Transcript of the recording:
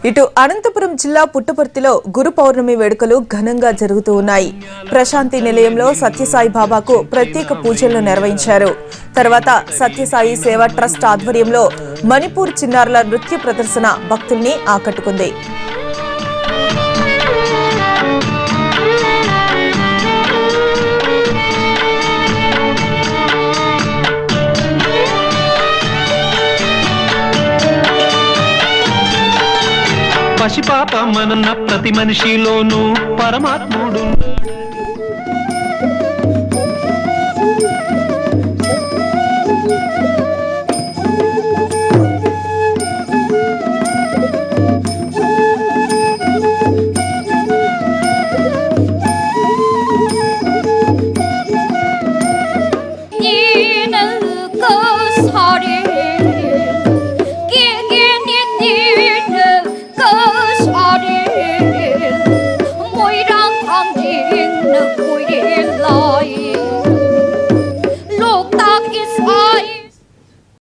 ఇటు అనంతపురం జిల్లా పుట్టపర్తిలో గురు పౌర్ణమి వేడుకలు ఘనంగా జరుగుతూ ఉన్నాయి. ప్రశాంతి నిలయంలో సత్యసాయి బాబాకు ప్రత్యేక పూజలు నిర్వహించారు. తర్వాత సత్యసాయి సేవా ట్రస్ట్ ఆధ్వర్యంలో మణిపూర్ చిన్నారుల నృత్య ప్రదర్శన భక్తుల్ని ఆకట్టుకుంది. పసిపాప మనన్న ప్రతి మనిషిలోనూ పరమాత్ముడు. Look, that is